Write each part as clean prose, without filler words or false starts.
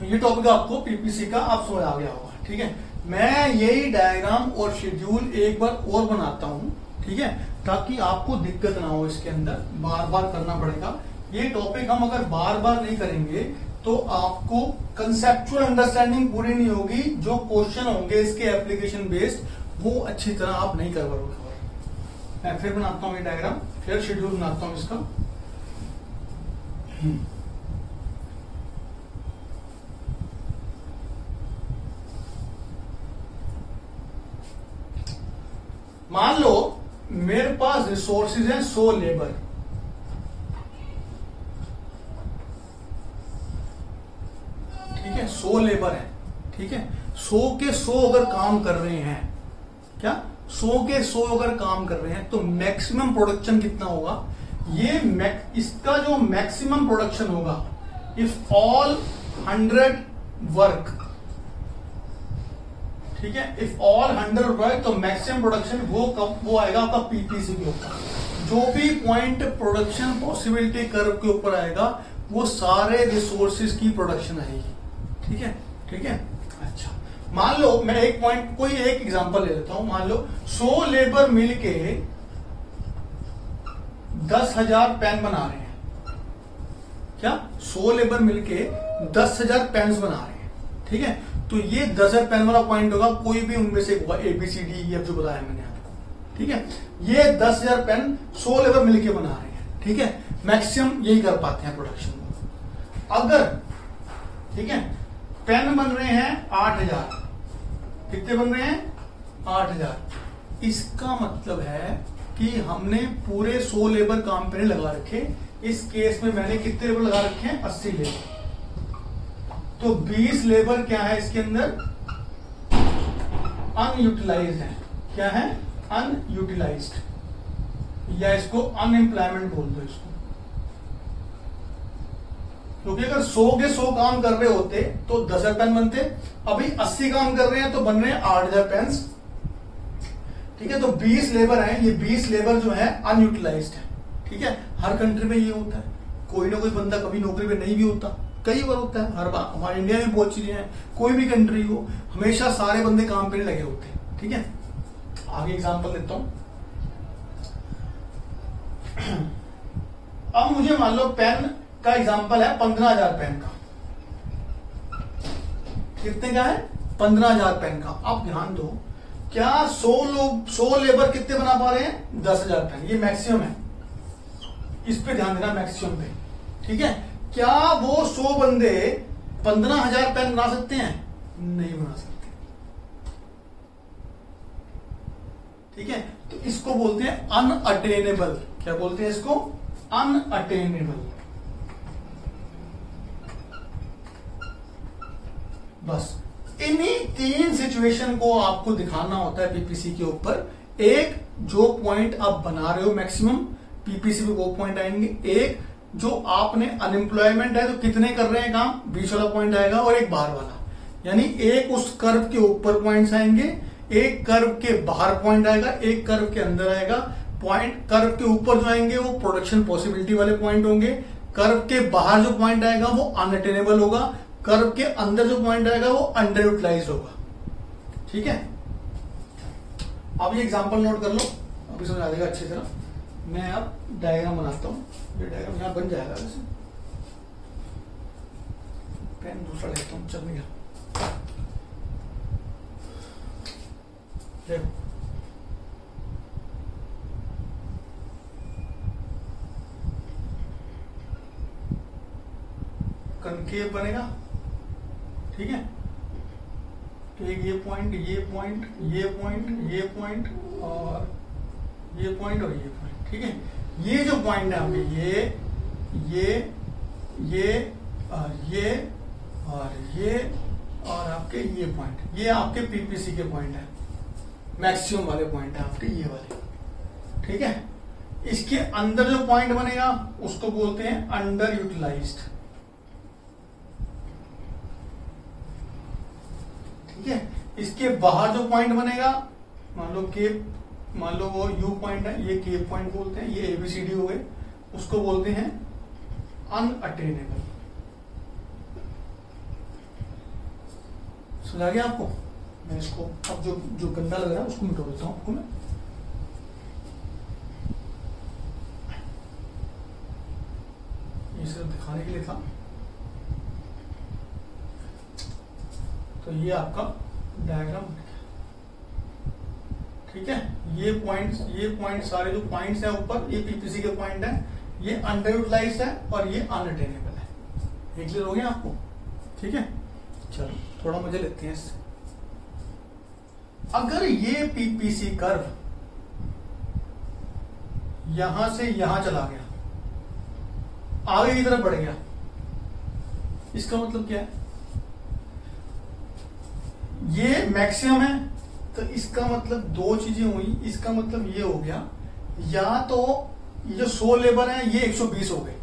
ये टॉपिक आपको पीपीसी का आप समझ आ गया होगा, ठीक है। मैं यही डायग्राम और शेड्यूल एक बार और बनाता हूं, ठीक है, ताकि आपको दिक्कत ना हो, इसके अंदर बार बार करना पड़ेगा। ये टॉपिक हम अगर बार बार नहीं करेंगे तो आपको कंसेप्चुअल अंडरस्टैंडिंग पूरी नहीं होगी, जो क्वेश्चन होंगे इसके एप्लीकेशन बेस्ड वो अच्छी तरह आप नहीं कर पाओगे। मैं फिर बनाता हूं ये डायग्राम, फिर शेड्यूल बनाता हूं इसका। मान लो मेरे पास रिसोर्सेज हैं 100 लेबर, ठीक है, 100 लेबर है, ठीक है। 100 के 100 अगर काम कर रहे हैं, क्या 100 के 100 अगर काम कर रहे हैं तो मैक्सिमम प्रोडक्शन कितना होगा? ये इसका जो मैक्सिमम प्रोडक्शन होगा, इफ ऑल 100 वर्क, ठीक है, इफ ऑल 100 वर्क, तो मैक्सिमम प्रोडक्शन वो आएगा आपका पीपीसी के ऊपर। जो भी पॉइंट प्रोडक्शन पॉसिबिलिटी कर्व के ऊपर आएगा वो सारे रिसोर्सेज की प्रोडक्शन आएगी, ठीक है, ठीक है। अच्छा, मान लो मैं एक पॉइंट, कोई एक एग्जांपल ले लेता हूं। मान लो 100 लेबर मिलके 10,000 पेन बना रहे हैं, क्या 100 लेबर मिलके 10,000 पेन्स बना रहे हैं, ठीक है। तो ये 10,000 पेन वाला पॉइंट होगा, कोई भी उनमें से ABCD जो बताया मैंने आपको, ठीक है। ये 10,000 पेन 100 लेबर मिलके बना रहे हैं, ठीक है। मैक्सिमम यही कर पाते हैं प्रोडक्शन को। अगर, ठीक है, पेन बन रहे हैं 8,000, कितने बन रहे हैं? 8,000। इसका मतलब है कि हमने पूरे 100 लेबर काम पे लगा रखे। इस केस में मैंने कितने लेबर लगा रखे हैं? 80 लेबर। तो 20 लेबर क्या है इसके अंदर? अनयूटिलाइज्ड है। क्या है? अनयूटिलाइज्ड, या इसको अनएम्प्लॉयमेंट बोल दो इसको। क्योंकि अगर 100 के 100 काम कर रहे होते तो 10,000 पेन बनते, अभी 80 काम कर रहे हैं तो बन रहे हैं 8,000 पेन्स, ठीक है। तो 20 लेबर हैं, ये 20 लेबर जो है अनयूटिलाइज्ड है, ठीक है। हर कंट्री में ये होता है, कोई ना कोई बंदा कभी नौकरी पे नहीं भी होता, कई बार होता है, हर बार। हमारे इंडिया में बहुत चीजें हैं, कोई भी कंट्री हो, हमेशा सारे बंदे काम पे नहीं लगे होते, ठीक है। आगे एग्जांपल देता हूं। अब मुझे मान लो पेन का एग्जांपल है 15,000 पेन का। कितने का है? 15,000 पेन का। आप ध्यान दो, क्या 100 लेबर कितने बना पा रहे हैं? 10,000 पेन। ये मैक्सिमम है, इस पे ध्यान देना, मैक्सिमम पे, ठीक है। क्या वो 100 बंदे 15,000 पेन बना सकते हैं? नहीं बना सकते, ठीक है। तो इसको बोलते हैं अनअटेनेबल। क्या बोलते हैं इसको? अनअटेनेबल। बस इन्हीं 3 सिचुएशन को आपको दिखाना होता है पीपीसी के ऊपर। एक, जो पॉइंट आप बना रहे हो मैक्सिमम, पीपीसी पे वो पॉइंट आएंगे। एक, जो आपने अनएम्प्लॉयमेंट है तो कितने कर रहे हैं काम, 20 वाला पॉइंट आएगा। और एक बाहर वाला, यानी एक उस कर्व के ऊपर पॉइंट्स आएंगे, एक कर्व के बाहर पॉइंट आएगा, एक कर्व के अंदर आएगा। पॉइंट कर्व के ऊपर जो आएंगे वो प्रोडक्शन पॉसिबिलिटी वाले पॉइंट होंगे, कर्व के बाहर जो पॉइंट आएगा वो अनअटेनेबल होगा, कर्व के अंदर जो पॉइंट आएगा वो अंडर यूटिलाइज होगा, ठीक है। अब ये एग्जांपल नोट कर लो, अभी समझ आ जाएगा अच्छी तरह। मैं अब डायग्राम बनाता हूं, ये डायग्राम यहां बन जाएगा। वैसे पेन दूसरा लेता हूं, चल गया। देखो, कनकेव बनेगा, ठीक है। तो एक ये पॉइंट, ये पॉइंट, ये पॉइंट, ये पॉइंट और ये पॉइंट और ये पॉइंट, ठीक है। ये जो पॉइंट है आपके, ये और ये और ये और आपके ये पॉइंट, ये आपके पीपीसी के पॉइंट है, मैक्सिमम वाले पॉइंट है आपके ये वाले, ठीक है। इसके अंदर जो पॉइंट बनेगा उसको बोलते हैं अंडर यूटिलाइज्ड, ठीक है। इसके बाहर जो पॉइंट बनेगा, मान लो केप, मान लो वो यू पॉइंट है, ये केप पॉइंट बोलते हैं, ये ABCD हो गए, उसको बोलते हैं अनअटेनेबल, समझ आ गया आपको? मैं इसको अब जो जो गंदा लग रहा है उसको मिटा देता हूं आपको मैं। ये सिर्फ दिखाने के लिए था। तो ये आपका डायग्राम, ठीक है। ये पॉइंट सारे जो पॉइंट्स हैं ऊपर, ये पीपीसी के पॉइंट हैं, ये अंडर यूटिलाइज है और ये अनअटेनेबल है। ये क्लियर हो गया आपको? ठीक है, चलो थोड़ा मजे लेते हैं इससे। अगर ये पीपीसी कर्व यहां से यहां चला गया, आगे की तरफ बढ़ गया, इसका मतलब क्या है? ये मैक्सिमम है, तो इसका मतलब दो चीजें हुई। इसका मतलब ये हो गया, या तो ये जो 100 लेबर है ये 120 हो गए।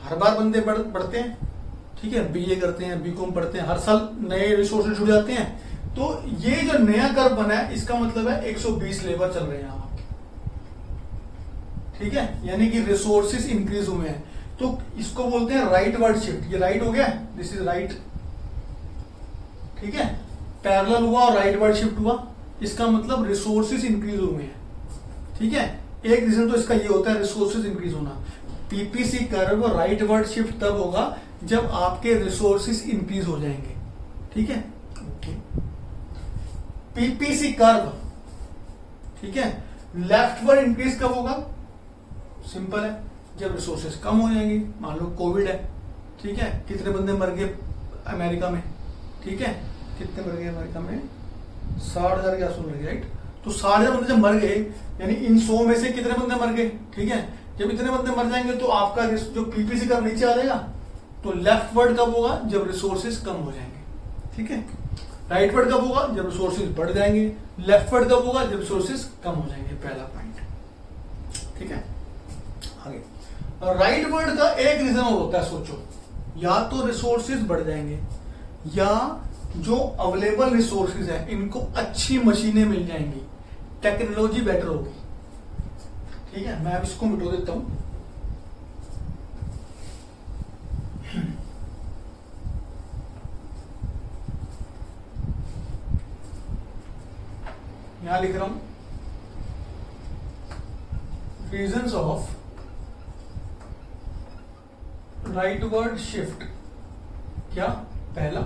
हर बार बंदे बढ़ते हैं, ठीक है, बीए करते हैं, बीकॉम पढ़ते हैं, हर साल नए रिसोर्सेज जुड़ जाते हैं। तो ये जो नया कर्व बना है इसका मतलब है 120 लेबर चल रहे हैं आपके, ठीक है, यानी कि रिसोर्सेज इंक्रीज हुए हैं। तो इसको बोलते हैं राइट वर्ड शिफ्ट। ये राइट हो गया, दिस इज राइट, ठीक है, पैरेलल हुआ और राइट वर्ड शिफ्ट हुआ। इसका मतलब रिसोर्सेज इंक्रीज हुए हैं, ठीक है। एक रीजन तो इसका ये होता है रिसोर्सेज इंक्रीज होना। PPC curve right word shift तब होगा जब आपके रिसोर्सेज इंक्रीज हो जाएंगे, ठीक है। ओके, पीपीसी कर्व, ठीक है, लेफ्ट वर्ड इंक्रीज कब होगा? सिंपल है, जब रिसोर्सेज कम हो जाएंगे। मान लो कोविड है, ठीक है, कितने बंदे मर गए अमेरिका में, ठीक है, कितने मर गए अमेरिका में? 60,000 के आसपास मर गए, राइट। तो 60,000 बंदे जब मर गए, यानी इन 100 में से कितने बंदे मर गए, ठीक है। जब इतने बंदे मर जाएंगे तो आपका जो पीपीसी कर्व नीचे आ जाएगा। तो लेफ्ट वर्ड कब होगा? जब रिसोर्सेज कम हो जाएंगे, ठीक है। राइट वर्ड कब होगा? जब रिसोर्सेज बढ़ जाएंगे। लेफ्ट वर्ड कब होगा? जब रिसोर्सेज कम हो जाएंगे। पहला पॉइंट, ठीक है। आगे राइट वर्ड का एक रीजन और होता है, सोचो, या तो रिसोर्सेज बढ़ जाएंगे, या जो अवेलेबल रिसोर्सेज है इनको अच्छी मशीनें मिल जाएंगी, टेक्नोलॉजी बेटर होगी, ठीक है। मैं अब इसको मिटा देता हूं। यहां लिख रहा हूं reasons of right word shift. क्या? पहला,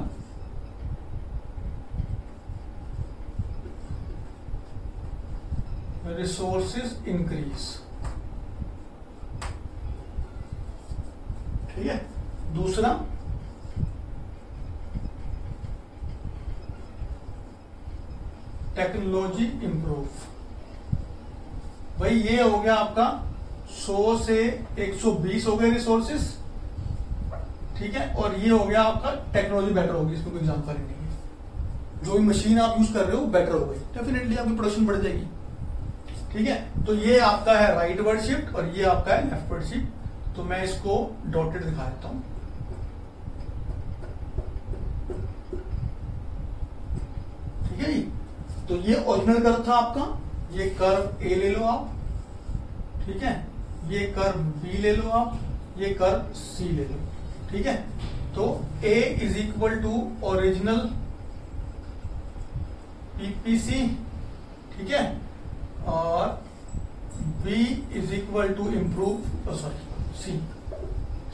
रिसोर्सेज इंक्रीज, ठीक है। दूसरा, टेक्नोलॉजी इंप्रूव। भाई ये हो गया आपका 100 से 120 हो गए रिसोर्सेज, ठीक है, और ये हो गया आपका टेक्नोलॉजी बेटर होगी। इसमें कोई जानकारी नहीं है, जो भी मशीन आप यूज कर रहे हो बेटर हो गई, डेफिनेटली आपकी प्रोडक्शन बढ़ जाएगी, ठीक है। तो ये आपका है राइट वर्ड शिफ्ट और ये आपका है लेफ्ट वर्ड शिफ्ट। तो मैं इसको डॉटेड दिखा देता हूं, ठीक है जी। तो ये ओरिजिनल कर्व था आपका, ये कर्व ए ले लो आप, ठीक है, ये कर्व बी ले लो आप, ये कर्व सी ले लो, ठीक है। तो A is equal to original PPC, ठीक है, और B is equal to improve, sorry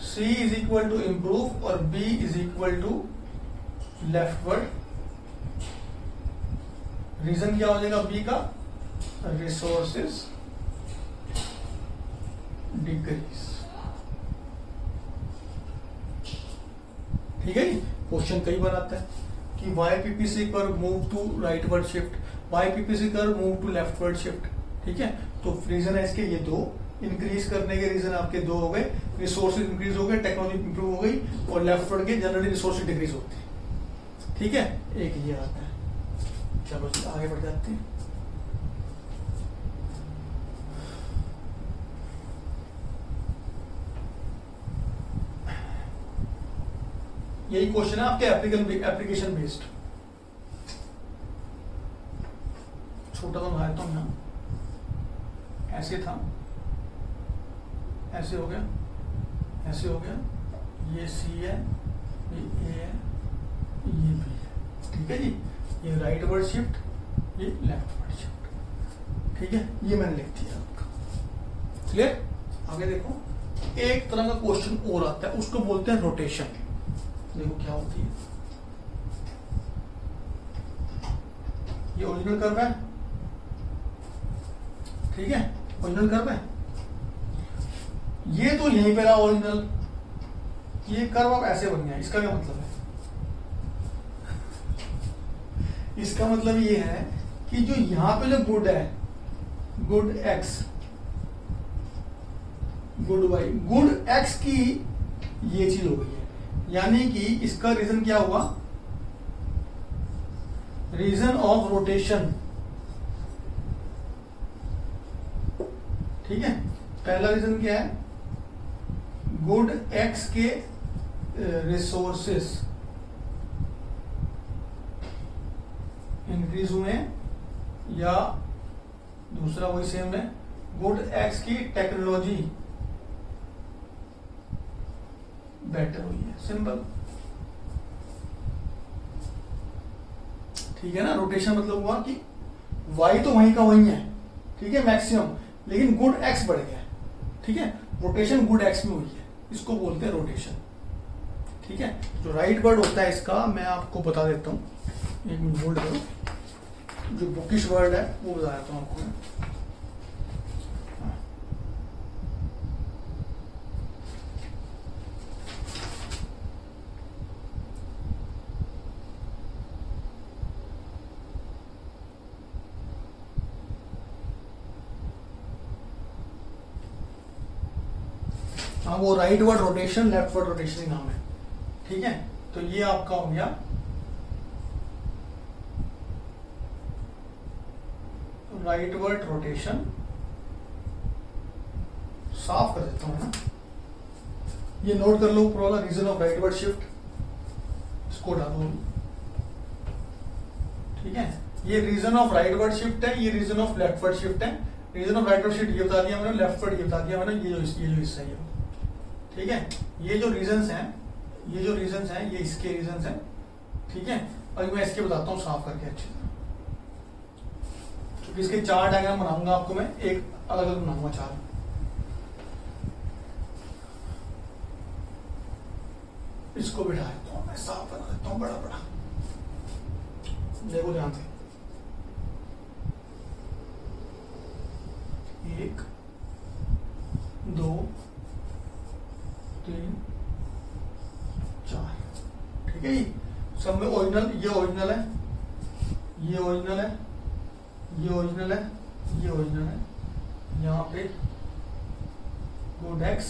C is equal to improve और B is equal to leftward. Reason क्या हो जाएगा B का? रिसोर्सेज डिक्रीज, ठीक है जी। क्वेश्चन कई बार आता है कि Y PPC curve move to right word shift, Y PPC curve move to left word shift, ठीक है। तो रीजन है इसके ये दो, इंक्रीज करने के रीजन आपके दो हो गए, रिसोर्सेज इंक्रीज हो गए, टेक्नोलॉजी इंप्रूव हो गई, और लेफ्ट वर्ड के जनरली रिसोर्सेज डिक्रीज होते हैं, ठीक है। एक ये आता है। चलो आगे बढ़ जाते हैं। यही क्वेश्चन है आपके एप्लीकेशन बेस्ड। छोटा तो मैं तो ना, ऐसे था, ऐसे हो गया, ऐसे हो गया, ये सी है, ये ए है, ये बी है, ठीक है जी, ये राइट वर्ड शिफ्ट, ये लेफ्ट वर्ड शिफ्ट, ठीक है, ये मैंने लिख दिया आपका। क्लियर? आगे देखो, एक तरह का क्वेश्चन और आता है, उसको बोलते हैं रोटेशन। देखो क्या होती है, ये ओरिजिनल कर्व है, ठीक है, ओरिजिनल कर्व है, ये तो यहीं पे रहा ओरिजिनल, ये कर्व अब ऐसे बन गया। इसका क्या मतलब है? इसका मतलब ये है कि जो यहां पे जो गुड है, good X, good Y, good X की ये चीज हो गई है, यानी कि इसका रीजन क्या हुआ? रीजन ऑफ रोटेशन, ठीक है। पहला रीजन क्या है? गुड एक्स के रिसोर्सेस इंक्रीज हुए, या दूसरा वही सेम है, गुड एक्स की टेक्नोलॉजी बेटर हुई है। सिंपल, ठीक है ना। रोटेशन मतलब हुआ कि वाई तो वहीं का वहीं है, ठीक है, मैक्सिमम, लेकिन गुड एक्स बढ़ गया है, ठीक है, रोटेशन गुड एक्स में हुई है, इसको बोलते हैं रोटेशन, ठीक है। जो राइट वर्ड होता है इसका मैं आपको बता देता हूं, एक मिनट होल्ड करो, जो बुकिश वर्ड है वो बता देता हूं आपको मैं। हाँ, वो right word rotation, left word rotation ही नाम है, ठीक है। तो ये आपका हो गया राइट वर्ड रोटेशन। साफ कर देता हूं ना, ये नोट कर लो, ऊपर वाला region of right word shift, इसको डालो, ठीक है। ये region of right word shift है, ये region of left word shift है। Region of right word shift ये बता दिया मैंने, लेफ्ट वर्ड ये बता दिया मैंने, ये जो हिस्सा है, ठीक है। ये जो रीजंस हैं, ये जो रीजंस हैं, ये इसके रीजंस हैं, ठीक है। और मैं इसके बताता हूं साफ करके अच्छे से, क्योंकि इसके 4 डायग्राम बनाऊंगा आपको मैं, एक अलग अलग बनाऊंगा 4। इसको बिठा देता हूं मैं, साफ बना देता हूं बड़ा बड़ा, देखो ध्यान से, 1 2 3 4, ठीक है जी। सब में ओरिजिनल, ये ओरिजिनल है, ये ओरिजिनल है, ये ओरिजिनल है, ये ओरिजिनल है, यहां पे good X,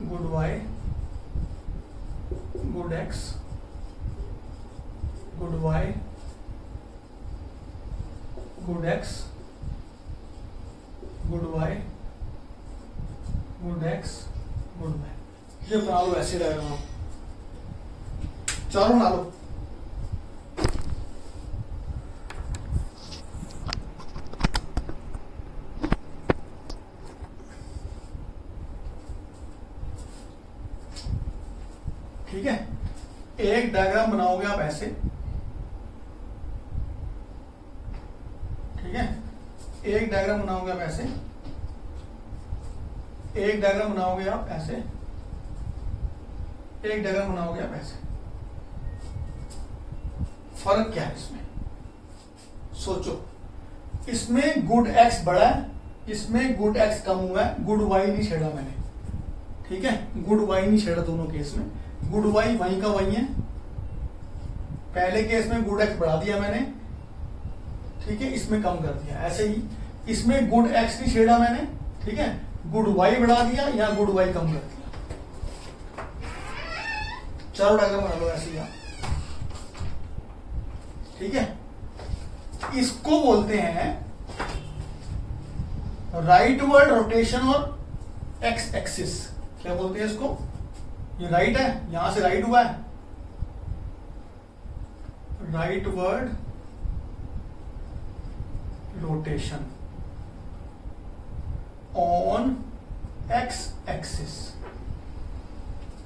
good Y, good X, good Y, good X, good Y, good X, good Y. ये बना लो ऐसे डायग्राम, चारों बना लो। ठीक है, एक डायग्राम बनाओगे आप ऐसे, ठीक है, एक डायग्राम बनाओगे आप ऐसे, एक डायग्राम बनाओगे आप ऐसे, एक डायग्राम बनाओगे आप ऐसे। फर्क क्या है इसमें? सोचो, इसमें गुड एक्स बड़ा है, इसमें गुड एक्स कम हुआ है, गुड वाई नहीं छेड़ा मैंने, ठीक है, गुड वाई नहीं छेड़ा दोनों केस में, गुड वाई वहीं का वहीं है। पहले केस में गुड एक्स बढ़ा दिया मैंने, ठीक है, इसमें कम कर दिया। ऐसे ही इसमें गुड एक्स नहीं छेड़ा मैंने, ठीक है, गुड वाई बढ़ा दिया या गुड वाई कम कर दिया। चारों डायग्राम बना लो ऐसे ही आप, ठीक है। इसको बोलते हैं राइट वर्ड रोटेशन और एक्स एक्सिस। क्या बोलते हैं इसको? ये राइट है, यहां से राइट हुआ है, right word rotation on x axis,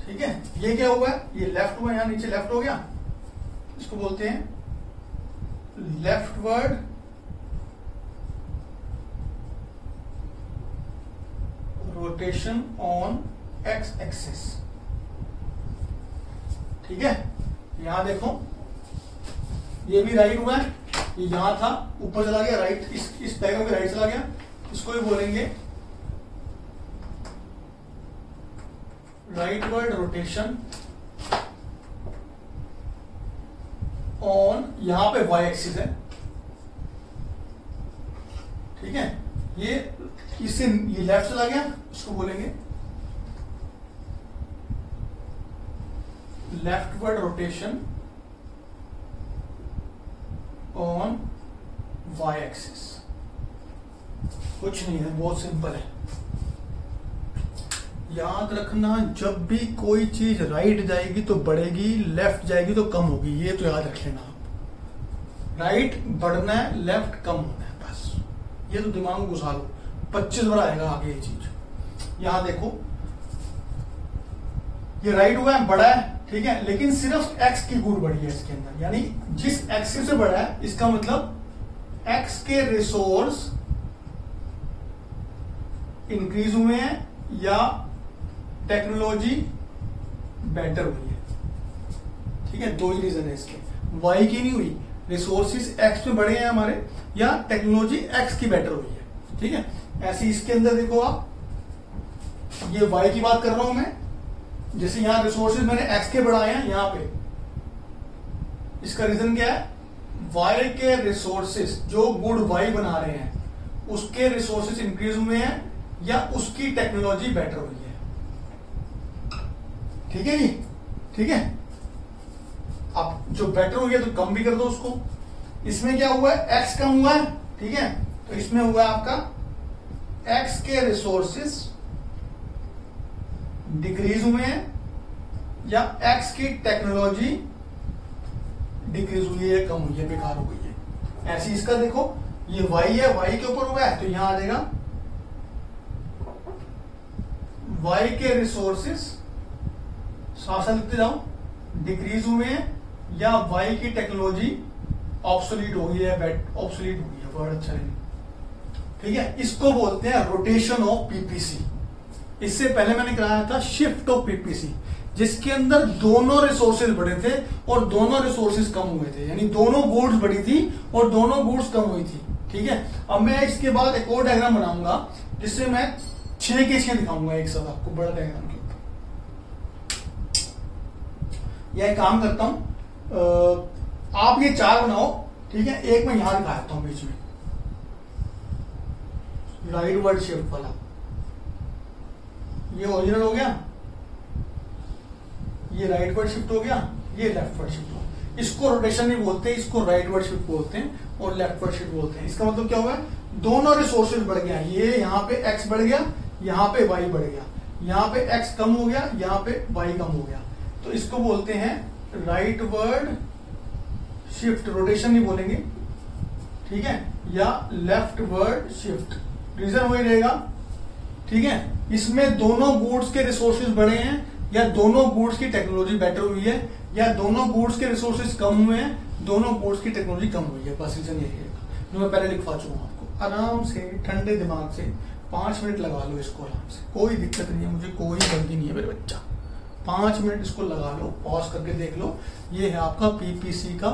ठीक है। ये क्या हुआ है? ये लेफ्ट हुआ, यहां नीचे लेफ्ट हो गया, इसको बोलते हैं leftward rotation on x axis. ठीक है, यहां देखो ये भी राइट हुआ है, ये यहां था ऊपर चला गया राइट, इस डायग्राम के राइट चला गया, इसको भी बोलेंगे राइटवर्ड रोटेशन ऑन, यहां पे वाई एक्सिस है। ठीक है, ये इससे ये लेफ्ट चला गया, इसको बोलेंगे leftward rotation on Y axis. कुछ नहीं है, बहुत सिंपल है। याद रखना, जब भी कोई चीज राइट जाएगी तो बढ़ेगी, लेफ्ट जाएगी तो कम होगी, ये तो याद रख लेना आप। राइट बढ़ना है, लेफ्ट कम होना है, बस ये तो दिमाग में घुसा लो। 25 बार आएगा आगे ये चीज। यहां देखो ये राइट हुआ है, बड़ा है, ठीक है, लेकिन सिर्फ एक्स की गुण बढ़ी है इसके अंदर, यानी जिस एक्सिस से बढ़ा है इसका मतलब एक्स के रिसोर्स इंक्रीज हुए हैं या टेक्नोलॉजी बेटर हुई है। ठीक है, दो ही रीजन है इसके, वाई की नहीं हुई, रिसोर्सेज एक्स में बढ़े हैं हमारे, या टेक्नोलॉजी एक्स की बेटर हुई है। ठीक है, ऐसे इसके अंदर देखो आप, ये वाई की बात कर रहा हूं मैं, जैसे यहां रिसोर्सेज मैंने एक्स के बढ़ाए हैं, यहां पे इसका रीजन क्या है, वाई के रिसोर्सेज जो गुड वाई बना रहे हैं उसके रिसोर्सेज इंक्रीज हुए हैं या उसकी टेक्नोलॉजी बेटर हुई है। ठीक है जी, ठीक है। अब जो बेटर हुई है तो कम भी कर दो उसको। इसमें क्या हुआ है, एक्स कम हुआ है, ठीक है, तो इसमें हुआ है आपका एक्स के रिसोर्सेज डिक्रीज हुए हैं या एक्स की टेक्नोलॉजी डिक्रीज हुई है, कम हुई है, बेकार हो गई है। ऐसे इसका देखो, ये वाई है, वाई के ऊपर हुआ है तो यहां आ जाएगा वाई के रिसोर्सेस, साथ लिखते जाओ, डिक्रीज हुए हैं या वाई की टेक्नोलॉजी ऑब्सोलीट हो गई है, ऑब्सोलीट हो गई है, वर्ड अच्छा नहीं। ठीक है, इसको बोलते हैं रोटेशन ऑफ पीपीसी। इससे पहले मैंने कराया था शिफ्ट ऑफ पीपीसी, जिसके अंदर दोनों रिसोर्सेज बढ़े थे और दोनों रिसोर्सेज कम हुए थे, यानी दोनों गुड्स बढ़ी थी और दोनों गुड्स कम हुई थी। ठीक है, अब मैं इसके बाद एक और डायग्राम बनाऊंगा जिससे मैं 6 के 6 दिखाऊंगा एक साथ आपको, बड़ा डायग्राम के ऊपर। यह काम करता हूं, आप ये 4 बनाओ, ठीक है, एक मैं यहां दिखा देता हूं बीच में, राइटवर्ड शिफ्ट वाला। ये ओरिजिनल हो गया, ये राइटवर्ड शिफ्ट हो गया, ये लेफ्टवर्ड शिफ्ट हो गया। इसको रोटेशन नहीं बोलते, इसको राइटवर्ड शिफ्ट बोलते हैं और लेफ्टवर्ड शिफ्ट बोलते हैं। इसका मतलब क्या हुआ, दोनों रिसोर्सेज बढ़ गया, ये यहां पे एक्स बढ़ गया, यहां पे वाई बढ़ गया, यहां पे एक्स कम हो गया, यहां पे वाई कम हो गया, तो इसको बोलते हैं राइटवर्ड शिफ्ट, रोटेशन नहीं बोलेंगे, ठीक है, या लेफ्टवर्ड शिफ्ट, रीजन वही रहेगा। ठीक है, इसमें दोनों गुड्स के रिसोर्सेज बढ़े हैं या दोनों गुड्स की टेक्नोलॉजी बेटर हुई है या दोनों गुड्स के रिसोर्सेज कम हुए हैं, दोनों गुड्स की टेक्नोलॉजी कम हुई है, बस रीजन यही है जो मैं पहले लिखवा चुका हूं आपको। आराम से ठंडे दिमाग से 5 मिनट लगा लो इसको, आराम से, कोई दिक्कत नहीं है, मुझे कोई जल्दी नहीं है मेरे बच्चा। 5 मिनट इसको लगा लो, पॉज करके देख लो। ये है आपका पीपीसी का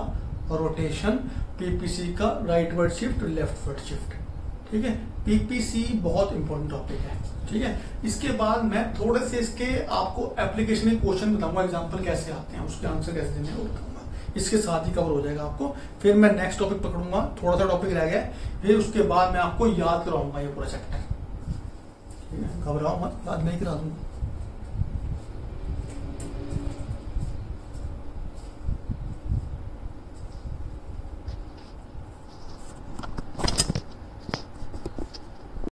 रोटेशन, पीपीसी का राइटवर्ड शिफ्ट, लेफ्टवर्ड शिफ्ट। ठीक है, पीपीसी बहुत इंपॉर्टेंट टॉपिक है। ठीक है, इसके बाद मैं थोड़े से इसके आपको एप्लीकेशन के क्वेश्चन बताऊंगा, एग्जांपल कैसे आते हैं, उसके आंसर कैसे देने हैं वो बताऊंगा। इसके साथ ही कवर हो जाएगा आपको। फिर मैं नेक्स्ट टॉपिक पकड़ूंगा, थोड़ा सा टॉपिक रह गया, फिर उसके बाद मैं आपको याद कराऊंगा ये पूरा चैप्टर। ठीक है, घबराओ मत, याद नहीं करा दूंगा।